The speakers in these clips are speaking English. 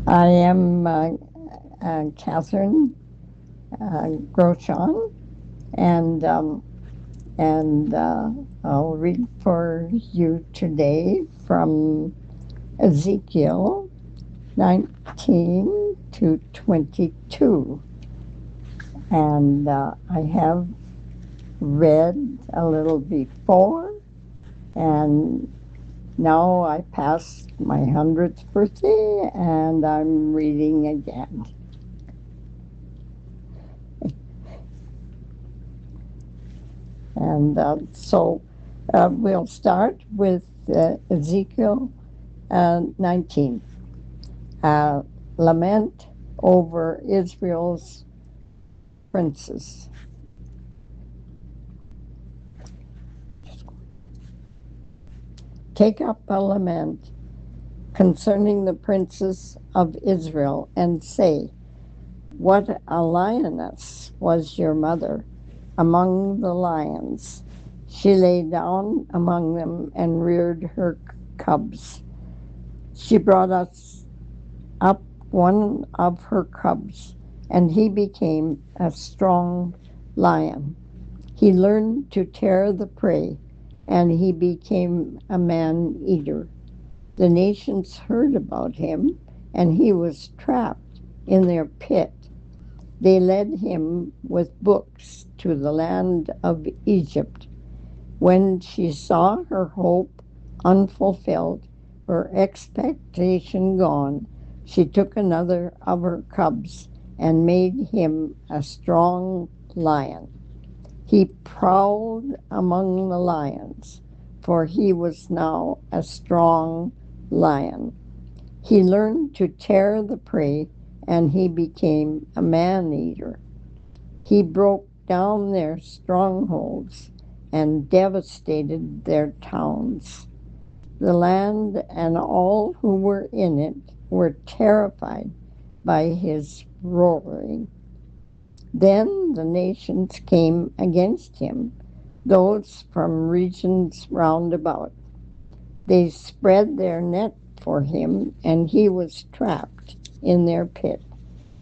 I am Catherine Groshon, and I'll read for you today from Ezekiel 19 to 22. And I have read a little before, and now I passed my 100th birthday, and I'm reading again. And we'll start with Ezekiel 19. Uh, Lament over Israel's princes. Take up a lament concerning the princes of Israel and say, what a lioness was your mother among the lions. She lay down among them and reared her cubs. She brought us up one of her cubs, and he became a strong lion. He learned to tear the prey, and he became a man eater. The nations heard about him, and he was trapped in their pit. They led him with books to the land of Egypt. When she saw her hope unfulfilled, her expectation gone, she took another of her cubs and made him a strong lion. He prowled among the lions, for he was now a strong lion. He learned to tear the prey, and he became a man eater. He broke down their strongholds and devastated their towns. The land and all who were in it were terrified by his roaring. Then the nations came against him, those from regions round about. They spread their net for him, and he was trapped in their pit.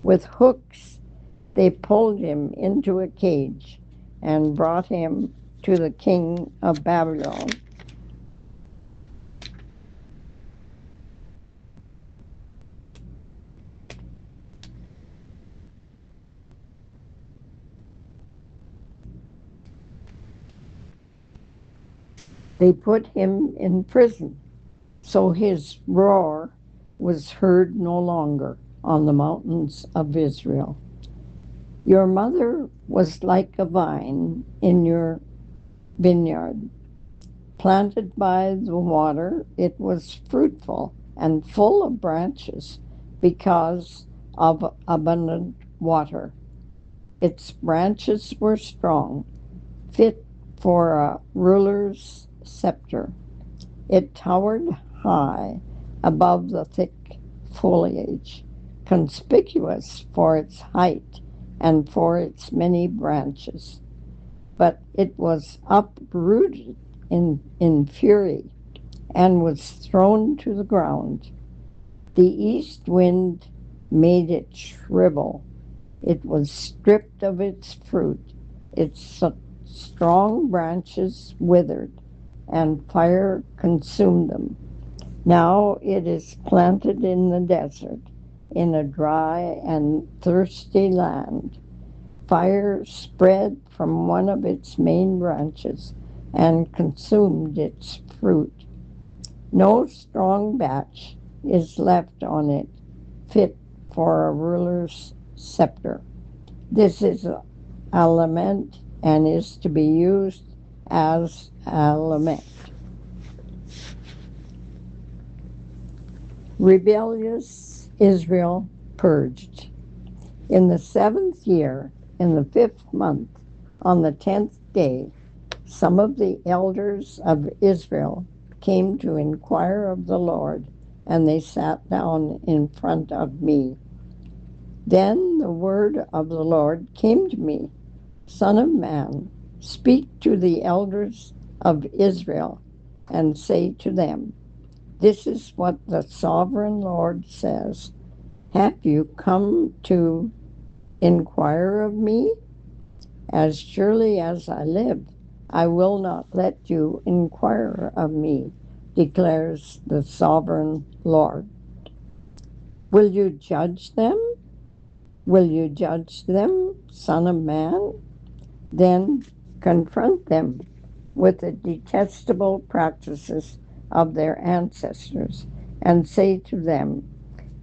With hooks they pulled him into a cage and brought him to the king of Babylon. They put him in prison, so his roar was heard no longer on the mountains of Israel. Your mother was like a vine in your vineyard. Planted by the water, it was fruitful and full of branches because of abundant water. Its branches were strong, fit for a ruler's scepter. It towered high above the thick foliage, conspicuous for its height and for its many branches. But it was uprooted in fury and was thrown to the ground. The east wind made it shrivel. It was stripped of its fruit. Its strong branches withered, and fire consumed them. Now it is planted in the desert, in a dry and thirsty land. Fire spread from one of its main branches and consumed its fruit. No strong batch is left on it, fit for a ruler's scepter. This is a lament and is to be used as a lament. Rebellious Israel purged. In the 7th year, in the 5th month, on the 10th day, some of the elders of Israel came to inquire of the Lord, and they sat down in front of me. Then the word of the Lord came to me, Son of man, speak to the elders of Israel, and say to them, this is what the sovereign Lord says. Have you come to inquire of me? As surely as I live, I will not let you inquire of me, declares the sovereign Lord. Will you judge them? Will you judge them, Son of Man? Then confront them with the detestable practices of their ancestors and say to them,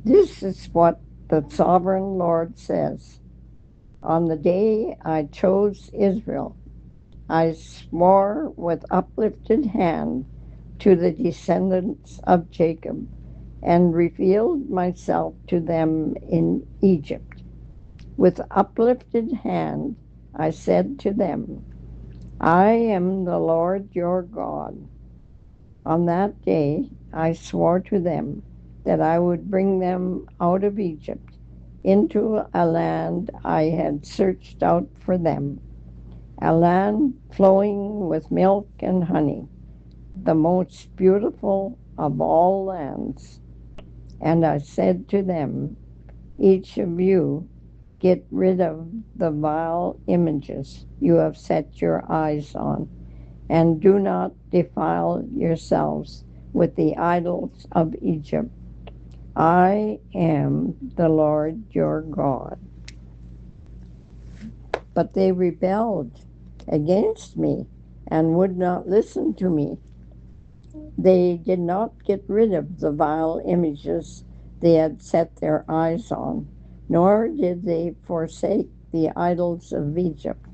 this is what the sovereign Lord says. On the day I chose Israel, I swore with uplifted hand to the descendants of Jacob and revealed myself to them in Egypt. With uplifted hand, I said to them, I am the Lord your God. On that day, I swore to them that I would bring them out of Egypt into a land I had searched out for them, a land flowing with milk and honey, the most beautiful of all lands. And I said to them, each of you get rid of the vile images you have set your eyes on, and do not defile yourselves with the idols of Egypt. I am the Lord your God. But they rebelled against me and would not listen to me. They did not get rid of the vile images they had set their eyes on, nor did they forsake the idols of Egypt.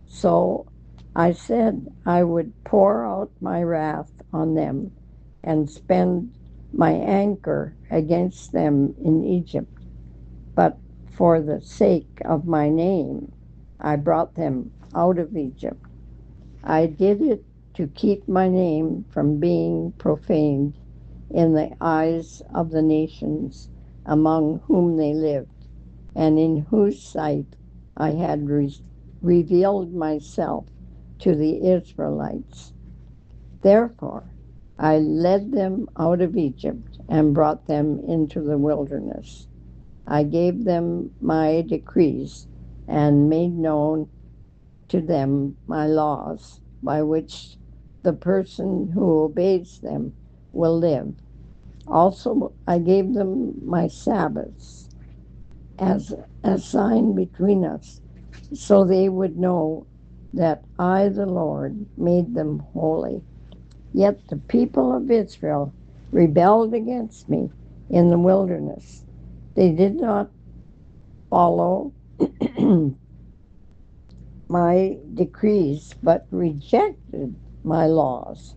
So I said I would pour out my wrath on them and spend my anger against them in Egypt. But for the sake of my name, I brought them out of Egypt. I did it to keep my name from being profaned in the eyes of the nations among whom they lived, and in whose sight I had revealed myself to the Israelites. Therefore, I led them out of Egypt and brought them into the wilderness. I gave them my decrees and made known to them my laws, by which the person who obeys them will live. Also, I gave them my Sabbaths as a sign between us, so they would know that I, the Lord, made them holy. Yet the people of Israel rebelled against me in the wilderness. They did not follow my decrees, but rejected my laws,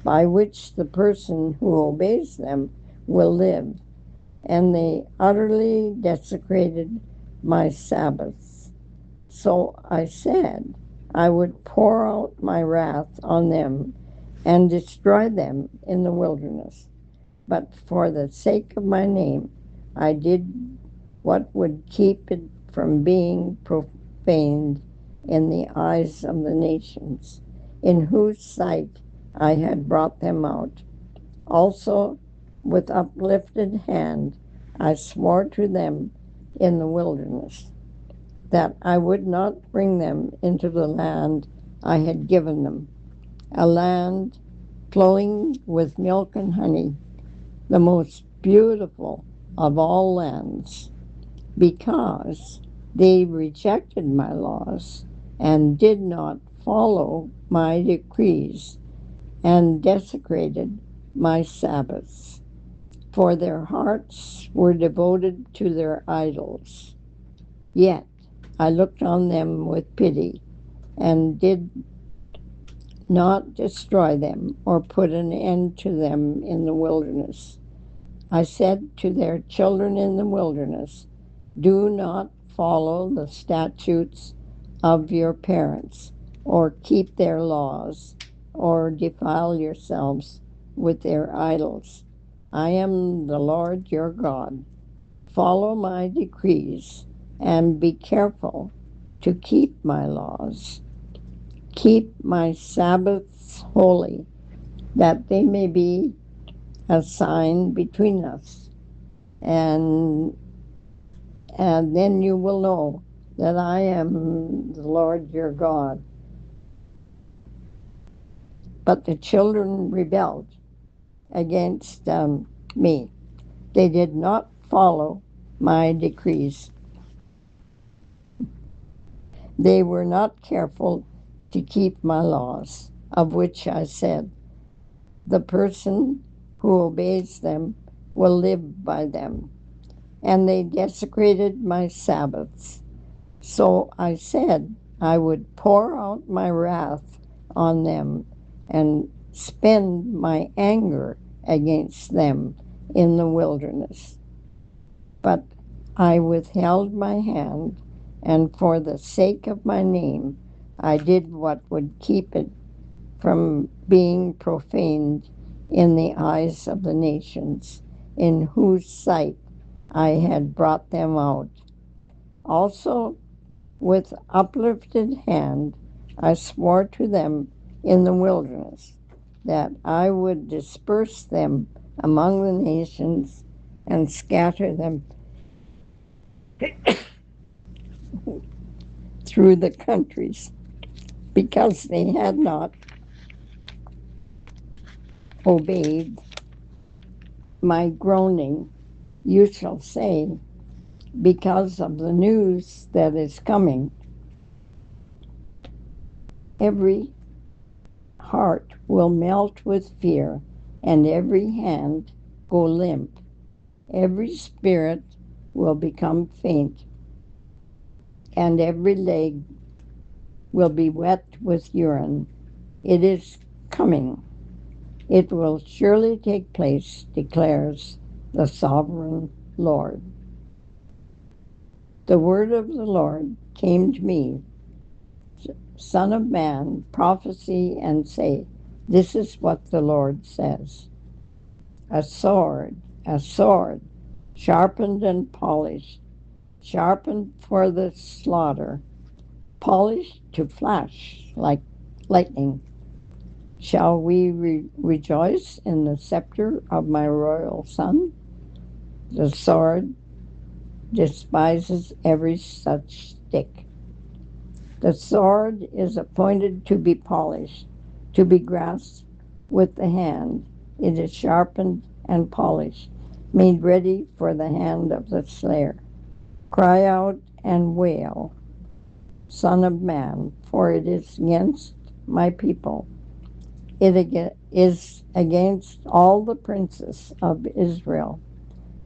by which the person who obeys them will live. And they utterly desecrated my Sabbaths. So I said I would pour out my wrath on them and destroy them in the wilderness. But for the sake of my name, I did what would keep it from being profaned in the eyes of the nations, in whose sight I had brought them out. Also, with uplifted hand, I swore to them in the wilderness that I would not bring them into the land I had given them, a land flowing with milk and honey, the most beautiful of all lands, because they rejected my laws and did not follow my decrees and desecrated my Sabbaths. For their hearts were devoted to their idols. Yet I looked on them with pity and did not destroy them or put an end to them in the wilderness. I said to their children in the wilderness, do not follow the statutes of your parents, or keep their laws, or defile yourselves with their idols. I am the Lord your God. Follow my decrees and be careful to keep my laws. Keep my Sabbaths holy, that they may be a sign between us and and then you will know that I am the Lord your God. But the children rebelled against me. They did not follow my decrees. They were not careful to keep my laws, of which I said, the person who obeys them will live by them. And they desecrated my Sabbaths. So I said I would pour out my wrath on them and spend my anger against them in the wilderness. But I withheld my hand, and for the sake of my name, I did what would keep it from being profaned in the eyes of the nations, in whose sight I had brought them out. Also, with uplifted hand, I swore to them in the wilderness that I would disperse them among the nations and scatter them through the countries, because they had not obeyed my groaning. You shall say, because of the news that is coming, every heart will melt with fear, and every hand go limp. Every spirit will become faint, and every leg will be wet with urine. It is coming. It will surely take place, declares the sovereign Lord. The word of the Lord came to me, Son of man, prophesy and say, this is what the Lord says. A sword, sharpened and polished, sharpened for the slaughter, polished to flash like lightning. Shall we rejoice in the scepter of my royal son? The sword despises every such stick. The sword is appointed to be polished, to be grasped with the hand. It is sharpened and polished, made ready for the hand of the slayer. Cry out and wail, Son of man, for it is against my people. It is against all the princes of Israel.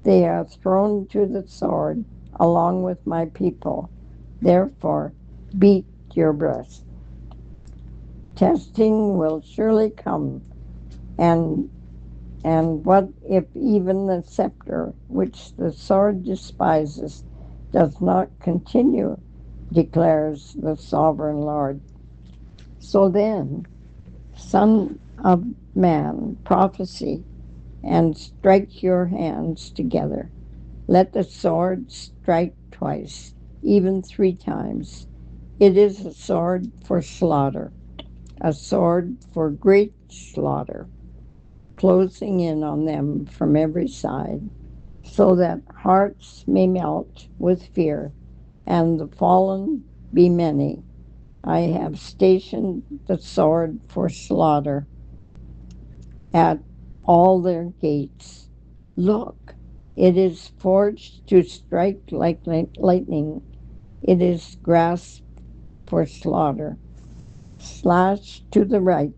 They are thrown to the sword along with my people. Therefore, beat your breast. Testing will surely come, and what if even the scepter which the sword despises does not continue, declares the sovereign Lord. So then, Son of man, prophesy and strike your hands together. Let the sword strike twice, even 3 times. It is a sword for slaughter, a sword for great slaughter, closing in on them from every side, so that hearts may melt with fear, and the fallen be many. I have stationed the sword for slaughter at all their gates. Look, it is forged to strike like lightning. It is grasped for slaughter. Slash to the right,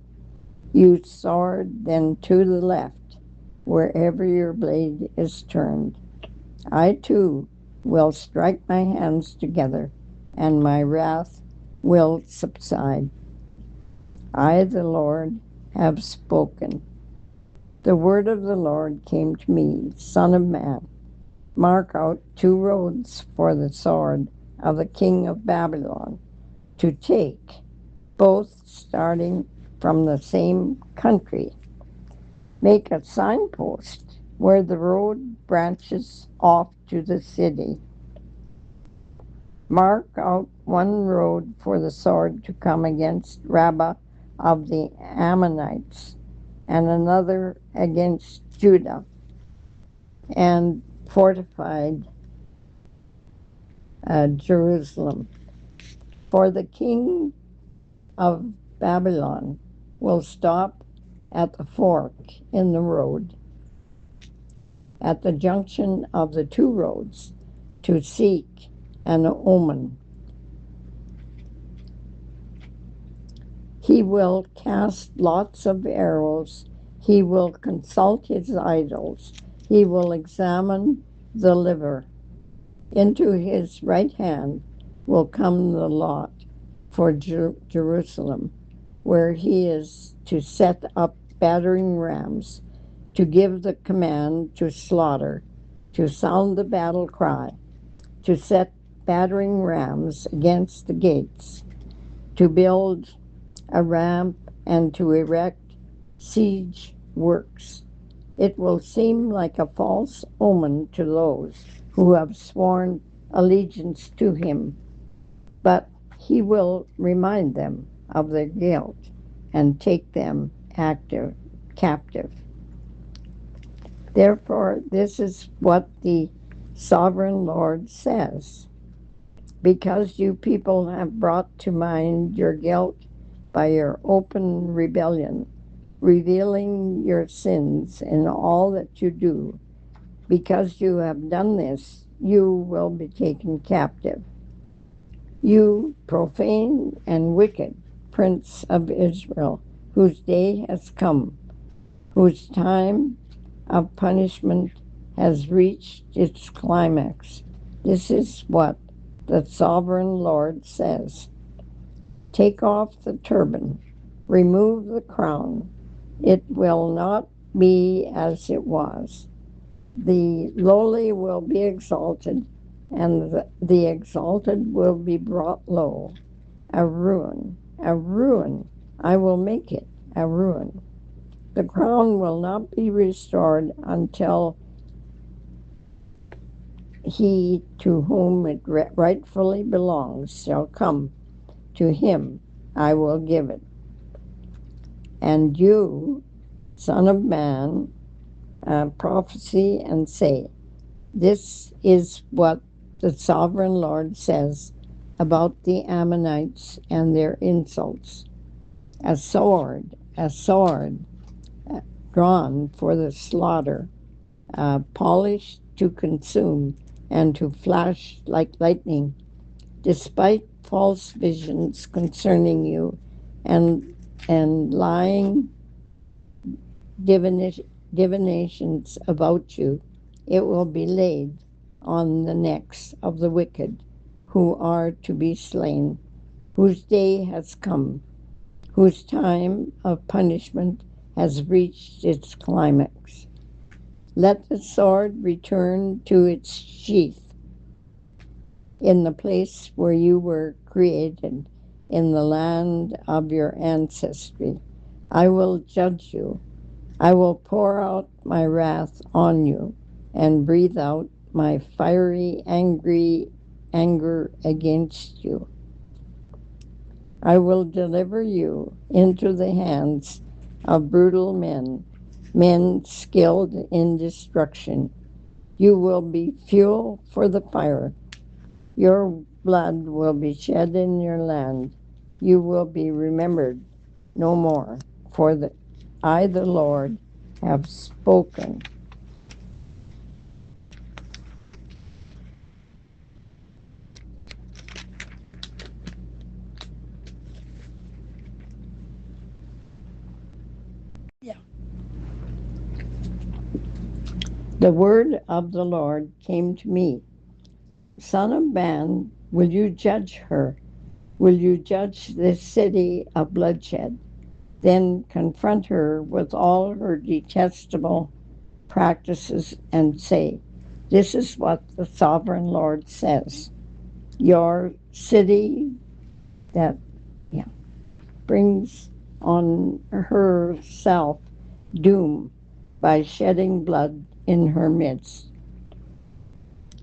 you sword, then to the left, wherever your blade is turned. I too will strike my hands together, and my wrath will subside. I, the Lord, have spoken. The word of the Lord came to me, Son of man, mark out 2 roads for the sword of the king of Babylon to take, both starting from the same country. Make a signpost where the road branches off to the city. Mark out 1 road for the sword to come against Rabbah of the Ammonites, and another against Judah, and fortified Jerusalem. For the king of Babylon will stop at the fork in the road, at the junction of the two roads, to seek an omen. He will cast lots of arrows. He will consult his idols. He will examine the liver. Into his right hand will come the lot for Jerusalem, where he is to set up battering rams, to give the command to slaughter, to sound the battle cry, to set battering rams against the gates, to build a ramp, and to erect siege works. It will seem like a false omen to those who have sworn allegiance to him, but he will remind them of their guilt and take them captive. Therefore, this is what the sovereign Lord says. Because you people have brought to mind your guilt by your open rebellion, revealing your sins in all that you do, because you have done this, you will be taken captive. You profane and wicked prince of Israel, whose day has come, whose time of punishment has reached its climax. This is what the sovereign Lord says. Take off the turban, remove the crown. It will not be as it was. The lowly will be exalted, and the exalted will be brought low. A ruin, a ruin. I will make it a ruin. The crown will not be restored until he to whom it rightfully belongs shall come. To him I will give it. And you, son of man, prophesy and say, this is what the sovereign Lord says about the Ammonites and their insults. A sword, drawn for the slaughter, polished to consume and to flash like lightning, despite false visions concerning you and lying divinations about you, it will be laid on the necks of the wicked who are to be slain, whose day has come, whose time of punishment has reached its climax. Let the sword return to its sheath in the place where you were created, in the land of your ancestry. I will judge you. I will pour out my wrath on you and breathe out my fiery, angry anger against you. I will deliver you into the hands of brutal men skilled in destruction. You will be fuel for the fire. Your blood will be shed in your land. You will be remembered no more, for I, the Lord, have spoken. Yeah. The word of the Lord came to me. Son of man, will you judge her? Will you judge this city of bloodshed? Then confront her with all her detestable practices and say, this is what the sovereign Lord says. Your city that brings on herself doom by shedding blood in her midst,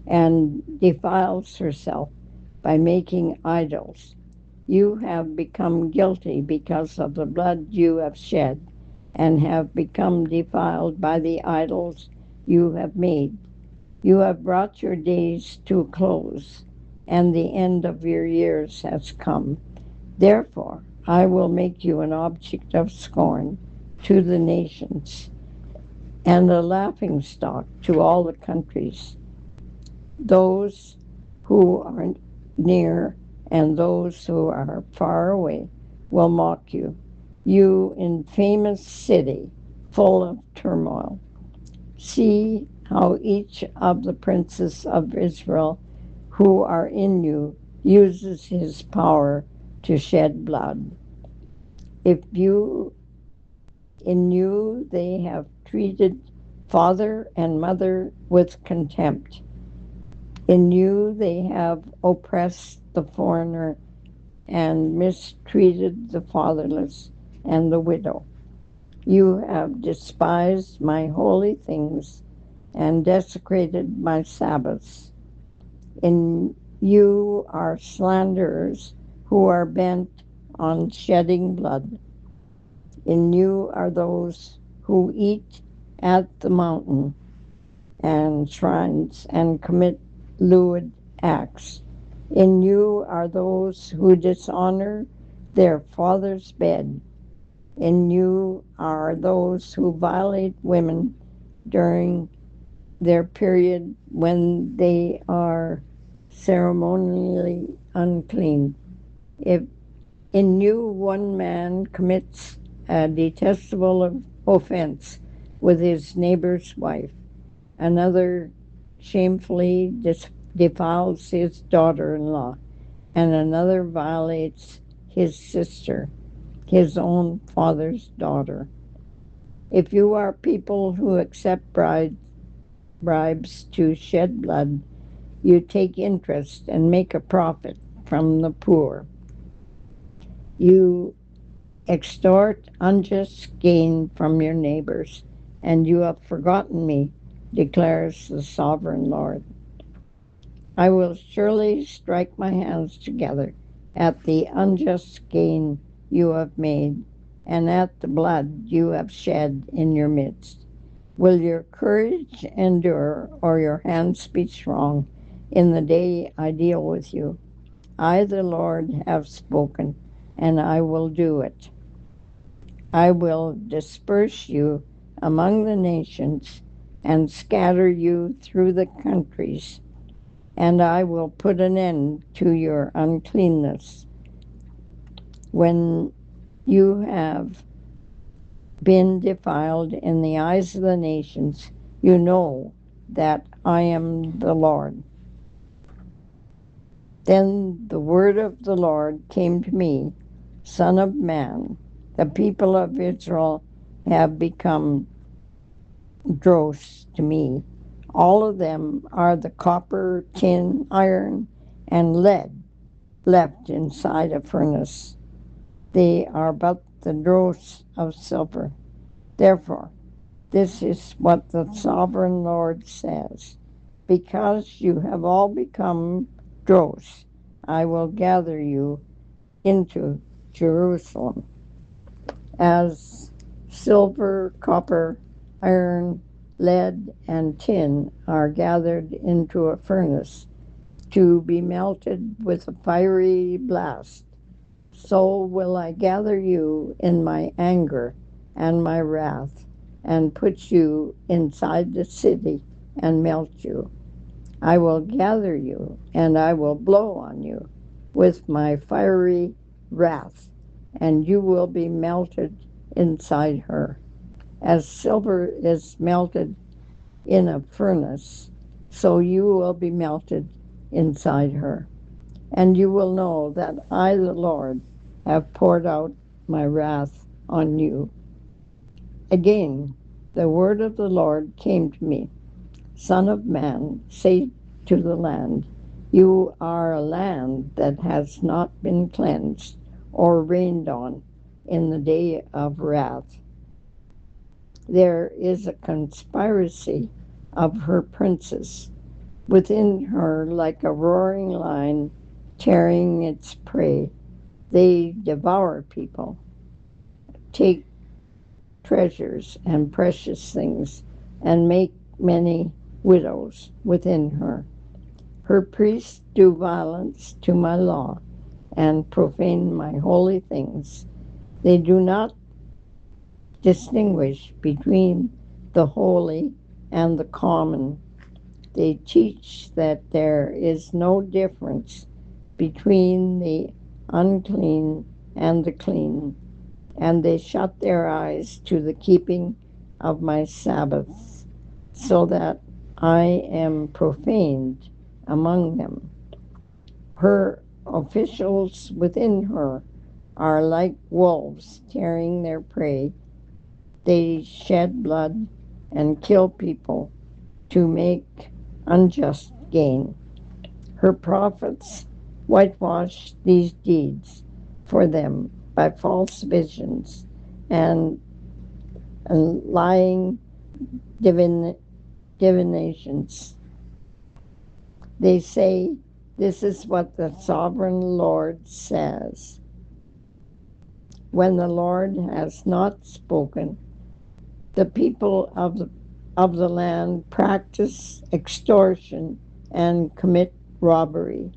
and defiles herself by making idols. You have become guilty because of the blood you have shed, and have become defiled by the idols you have made. You have brought your days to a close. and the end of your years has come. Therefore, I will make you an object of scorn to the nations, and a laughingstock to all the countries. Those who are near and those who are far away will mock you. You infamous city, full of turmoil. See how each of the princes of Israel who are in you uses his power to shed blood. If you in you they have treated father and mother with contempt. In you they have oppressed the foreigner and mistreated the fatherless and the widow. You have despised my holy things and desecrated my Sabbaths. In you are slanderers who are bent on shedding blood. In you are those who eat at the mountain and shrines and commit lewd acts. In you are those who dishonor their father's bed. In you are those who violate women during their period when they are ceremonially unclean. If in you one man commits a detestable offense with his neighbor's wife, another shamefully defiles his daughter in law, and another violates his sister, his own father's daughter. If you are people who accept bribes to shed blood, you take interest and make a profit from the poor. You extort unjust gain from your neighbors, and you have forgotten me, declares the sovereign Lord. I will surely strike my hands together at the unjust gain you have made, and at the blood you have shed in your midst. Will your courage endure, or your hands be strong in the day I deal with you? I, the Lord, have spoken, and I will do it. I will disperse you among the nations and scatter you through the countries, and I will put an end to your uncleanness. When you have been defiled in the eyes of the nations, you know that I am the Lord. Then the word of the Lord came to me, Son of man, the people of Israel have become dross to me. All of them are the copper, tin, iron, and lead left inside a furnace. They are but the dross of silver. Therefore, this is what the sovereign Lord says. Because you have all become dross, I will gather you into Jerusalem. As silver, copper, iron, lead, and tin are gathered into a furnace to be melted with a fiery blast, so will I gather you in my anger and my wrath, and put you inside the city and melt you. I will gather you, and I will blow on you with my fiery wrath, and you will be melted inside her. As silver is melted in a furnace, so you will be melted inside her. And you will know that I, the Lord, have poured out my wrath on you. Again, the word of the Lord came to me. Son of man, say to the land, you are a land that has not been cleansed or rained on in the day of wrath. There is a conspiracy of her princes within her, like a roaring lion tearing its prey. They devour people, take treasures and precious things, and make many widows within her. Her priests do violence to my law and profane my holy things. They do not distinguish between the holy and the common. They teach that there is no difference between the unclean and the clean, and they shut their eyes to the keeping of my Sabbaths, so that I am profaned among them. Her officials within her are like wolves tearing their prey. They shed blood and kill people to make unjust gain. Her prophets whitewash these deeds for them by false visions and, and lying divinations. They say, "This is what the sovereign Lord says," when the Lord has not spoken. The people of the land practice extortion and commit robbery.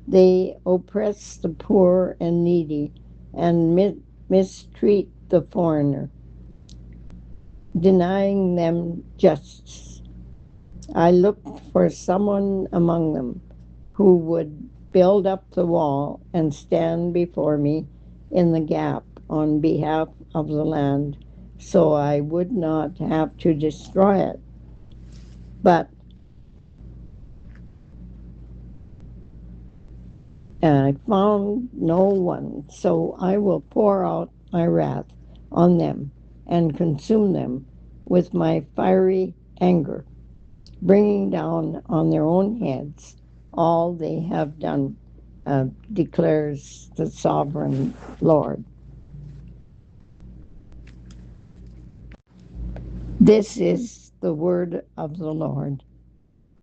They oppress the poor and needy and mistreat the foreigner, denying them justice. I looked for someone among them who would build up the wall and stand before me in the gap on behalf of the land, so I would not have to destroy it. But I found no one, so I will pour out my wrath on them and consume them with my fiery anger, bringing down on their own heads all they have done, declares the sovereign Lord. This is the word of the Lord.